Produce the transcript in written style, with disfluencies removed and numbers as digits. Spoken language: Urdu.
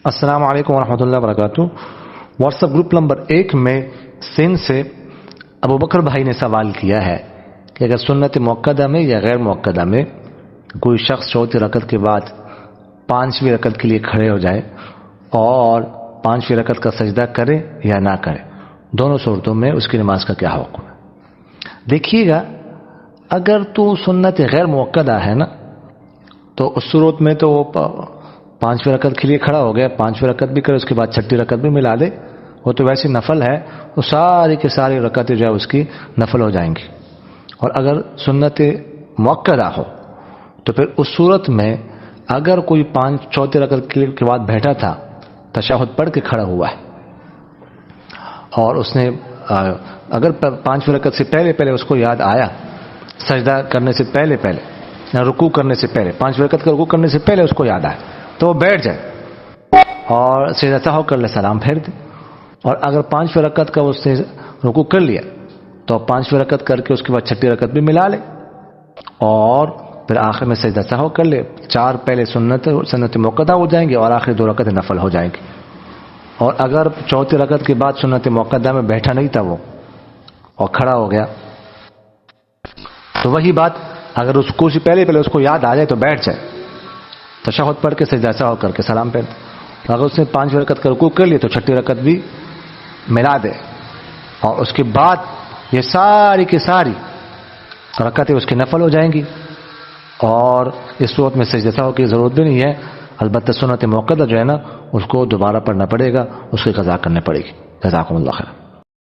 السلام علیکم ورحمۃ اللہ وبرکاتہ۔ واٹس ایپ گروپ نمبر 1 میں سندھ سے ابو بکر بھائی نے سوال کیا ہے کہ اگر سنت موقدہ میں یا غیر موقدہ میں کوئی شخص چوتھی رکعت کے بعد 5ویں رکعت کے لیے کھڑے ہو جائے اور 5ویں رکعت کا سجدہ کرے یا نہ کرے، دونوں صورتوں میں اس کی نماز کا کیا حکم ہے؟ دیکھیے گا، اگر تو سنت غیر موقدہ ہے نا تو اس صورت میں تو وہ 5ویں رکعت کے لیے کھڑا ہو گیا، 5ویں رکعت بھی کرے، اس کے بعد 6ٹھی رکعت بھی ملا دے، وہ تو ویسے نفل ہے، وہ ساری کی ساری رکعتیں جو ہے اس کی نفل ہو جائیں گی۔ اور اگر سنت موقدہ ہو تو پھر اس صورت میں اگر کوئی چوتھی رکعت کے بعد بیٹھا تھا، تشہد پڑھ کے کھڑا ہوا ہے اور اس نے اگر 5ویں رکعت سے پہلے اس کو یاد آیا، سجدہ کرنے سے پہلے رکوع کرنے سے پہلے، 5ویں رکعت کا رکوع کرنے سے پہلے اس کو یاد آیا تو وہ بیٹھ جائے اور سجدہ سہو کر لے، سلام پھیر دے۔ اور اگر 5ویں رکعت کا اس نے رکوع کر لیا تو 5ویں رکعت کر کے اس کے بعد 6ٹھی رکعت بھی ملا لے اور پھر آخر میں سجدہ سہو کر لے۔ 4 پہلے سنت موقدہ ہو جائیں گے اور آخری 2 رکعتیں نفل ہو جائیں گی۔ اور اگر چوتھی رکعت کے بعد سنت موقدہ میں بیٹھا نہیں تھا وہ اور کھڑا ہو گیا تو وہی بات، اگر اس کو پہلے اس کو یاد آ جائے تو بیٹھ جائے، تشہد پڑھ کے سجدہ سہو کر کے سلام پھیر دے۔ اگر اس نے 5ویں رکعت کا رکوع کر لیا تو 6ٹھی رکعت بھی ملا دے اور اس کے بعد یہ ساری کی ساری رکعتیں اس کی نفل ہو جائیں گی اور اس صورت میں سجدہ سہو کی ضرورت بھی نہیں ہے۔ البتہ سنت موقدہ جو ہے نا اس کو دوبارہ پڑھنا پڑے گا، اس کی قضا کرنی پڑے گی۔ جزاکم اللہ خیر۔